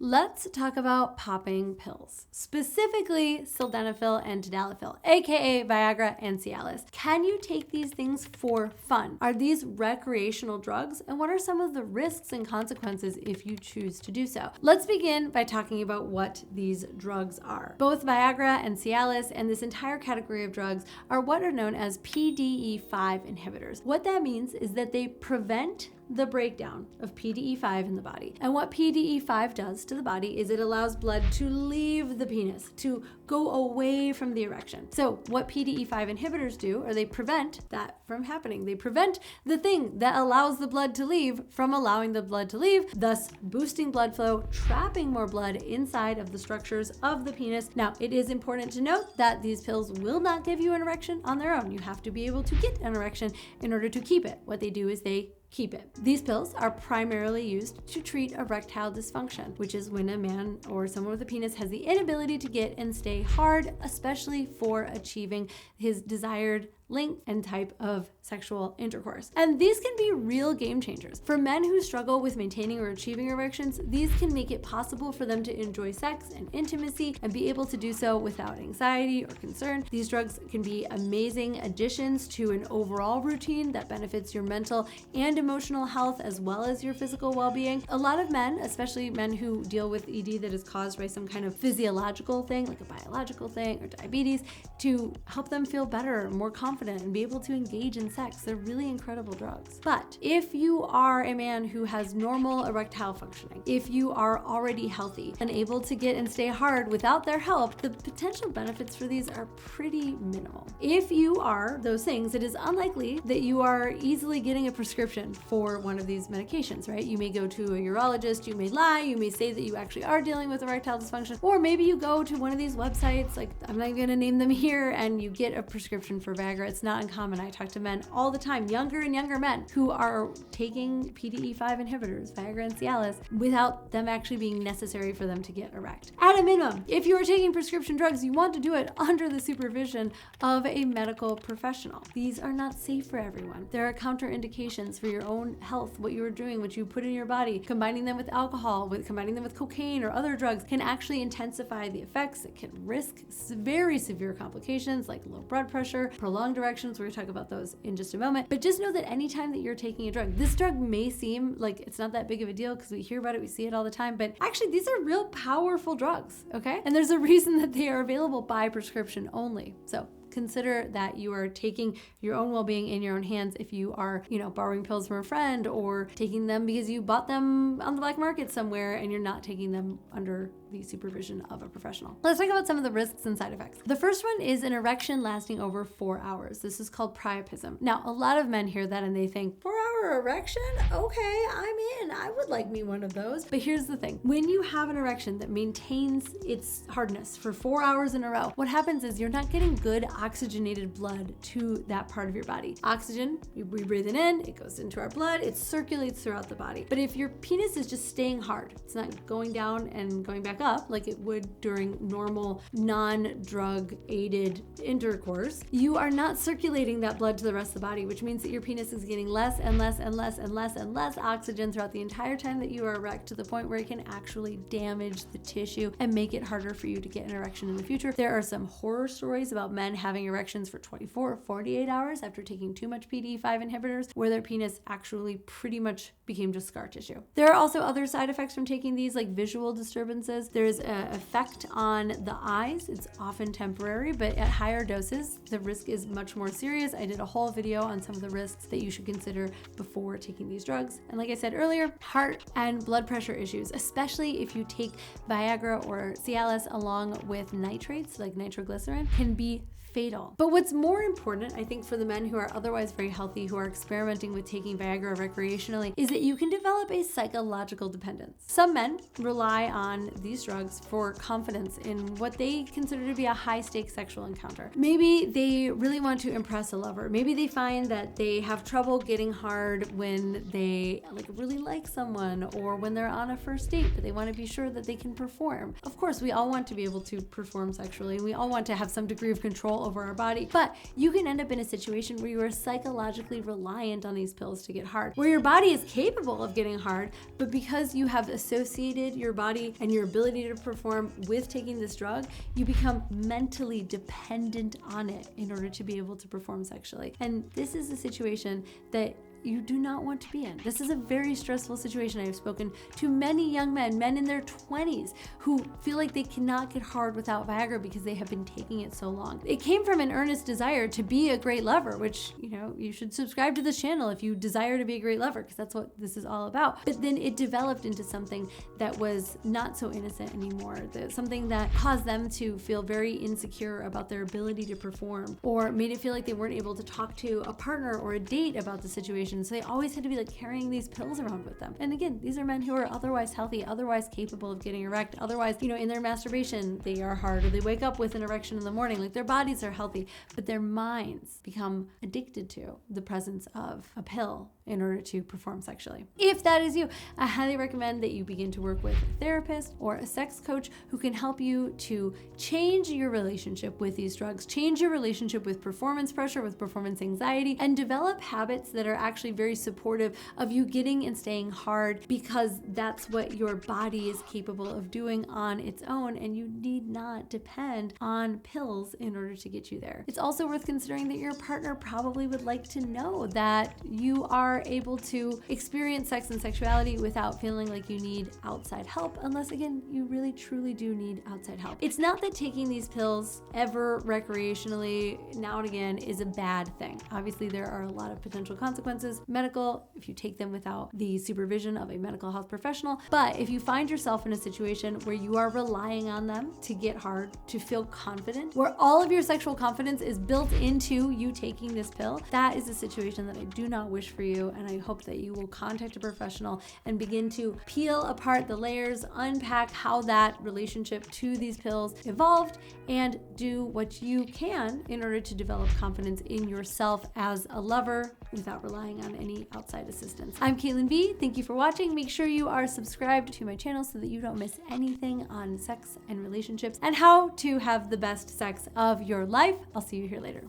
let's talk about popping pills, specifically Sildenafil and Tadalafil, aka Viagra and Cialis. Can you take these things for fun? Are these recreational drugs? And what are some of the risks and consequences if you choose to do so? Let's begin by talking about what these drugs are. Both Viagra and Cialis and this entire category of drugs are what are known as PDE5 inhibitors. What that means is that they prevent the breakdown of PDE5 in the body. And what PDE5 does to the body is it allows blood to leave the penis, to go away from the erection. So what PDE5 inhibitors do, or they prevent that from happening. They prevent the thing that allows the blood to leave from allowing the blood to leave, thus boosting blood flow, trapping more blood inside of the structures of the penis. Now, it is important to note that these pills will not give you an erection on their own. You have to be able to get an erection in order to keep it. What they do is they keep it. These pills are primarily used to treat erectile dysfunction, which is when a man or someone with a penis has the inability to get and stay hard, especially for achieving his desired length and type of sexual intercourse. And these can be real game changers. For men who struggle with maintaining or achieving erections, these can make it possible for them to enjoy sex and intimacy and be able to do so without anxiety or concern. These drugs can be amazing additions to an overall routine that benefits your mental and emotional health as well as your physical well-being. A lot of men, especially men who deal with ED that is caused by some kind of physiological thing, like a biological thing or diabetes, to help them feel better, more confident, and be able to engage in sex. They're really incredible drugs. But if you are a man who has normal erectile functioning, if you are already healthy and able to get and stay hard without their help, the potential benefits for these are pretty minimal. If you are those things, it is unlikely that you are easily getting a prescription for one of these medications, right? You may go to a urologist, you may lie, you may say that you actually are dealing with erectile dysfunction, or maybe you go to one of these websites, like I'm not even gonna name them here, and you get a prescription for Viagra. It's not uncommon. I talk to men all the time, younger and younger men, who are taking PDE5 inhibitors, Viagra and Cialis, without them actually being necessary for them to get erect. At a minimum, if you are taking prescription drugs, you want to do it under the supervision of a medical professional. These are not safe for everyone. There are counterindications for your own health, what you are doing, what you put in your body. Combining them with alcohol, combining them with cocaine or other drugs can actually intensify the effects. It can risk very severe complications like low blood pressure, prolonged erections. We're going to talk about those in just a moment. But just know that anytime that you're taking a drug, this drug may seem like it's not that big of a deal because we hear about it, we see it all the time, but actually these are real powerful drugs, okay? And there's a reason that they are available by prescription only. So consider that you are taking your own well-being in your own hands if you are, borrowing pills from a friend or taking them because you bought them on the black market somewhere and you're not taking them under the supervision of a professional. Let's talk about some of the risks and side effects. The first one is an erection lasting over 4 hours. This is called priapism. Now, a lot of men hear that and they think, 4-hour erection? Okay, I'm in. I would like me one of those. But here's the thing. When you have an erection that maintains its hardness for 4 hours in a row, what happens is you're not getting good oxygenated blood to that part of your body. Oxygen, we breathe it in, it goes into our blood, it circulates throughout the body. But if your penis is just staying hard, it's not going down and going back up like it would during normal non-drug aided intercourse, you are not circulating that blood to the rest of the body, which means that your penis is getting less and less and less and less and less oxygen throughout the entire time that you are erect, to the point where it can actually damage the tissue and make it harder for you to get an erection in the future. There are some horror stories about men having erections for 24 or 48 hours after taking too much PDE5 inhibitors, where their penis actually pretty much became just scar tissue. There are also other side effects from taking these, like visual disturbances. There's an effect on the eyes. It's often temporary, but at higher doses, the risk is much more serious. I did a whole video on some of the risks that you should consider before taking these drugs. And like I said earlier, heart and blood pressure issues, especially if you take Viagra or Cialis along with nitrates like nitroglycerin, can be fatal. But what's more important, I think, for the men who are otherwise very healthy, who are experimenting with taking Viagra recreationally, is that you can develop a psychological dependence. Some men rely on these drugs for confidence in what they consider to be a high-stakes sexual encounter. Maybe they really want to impress a lover. Maybe they find that they have trouble getting hard when they really like someone, or when they're on a first date, but they want to be sure that they can perform. Of course, we all want to be able to perform sexually. We all want to have some degree of control control over our body. But you can end up in a situation where you are psychologically reliant on these pills to get hard, where your body is capable of getting hard, but because you have associated your body and your ability to perform with taking this drug, you become mentally dependent on it in order to be able to perform sexually. And this is a situation that you do not want to be in. This is a very stressful situation. I have spoken to many young men in their 20s, who feel like they cannot get hard without Viagra because they have been taking it so long. It came from an earnest desire to be a great lover, which, you should subscribe to this channel if you desire to be a great lover, because that's what this is all about. But then it developed into something that was not so innocent anymore, something that caused them to feel very insecure about their ability to perform, or made it feel like they weren't able to talk to a partner or a date about the situation. So they always had to be carrying these pills around with them. And again, these are men who are otherwise healthy, otherwise capable of getting erect, otherwise, in their masturbation, they are hard, or they wake up with an erection in the morning. Their bodies are healthy, but their minds become addicted to the presence of a pill in order to perform sexually. If that is you, I highly recommend that you begin to work with a therapist or a sex coach who can help you to change your relationship with these drugs, change your relationship with performance pressure, with performance anxiety, and develop habits that are actually very supportive of you getting and staying hard, because that's what your body is capable of doing on its own, and you need not depend on pills in order to get you there. It's also worth considering that your partner probably would like to know that you are able to experience sex and sexuality without feeling like you need outside help, unless, again, you really truly do need outside help. It's not that taking these pills ever recreationally now and again is a bad thing. Obviously, there are a lot of potential consequences, medical, if you take them without the supervision of a medical health professional. But if you find yourself in a situation where you are relying on them to get hard, to feel confident, where all of your sexual confidence is built into you taking this pill, that is a situation that I do not wish for you. And I hope that you will contact a professional and begin to peel apart the layers, unpack how that relationship to these pills evolved, and do what you can in order to develop confidence in yourself as a lover without relying on any outside assistance. I'm Caitlin B. Thank you for watching. Make sure you are subscribed to my channel so that you don't miss anything on sex and relationships and how to have the best sex of your life. I'll see you here later.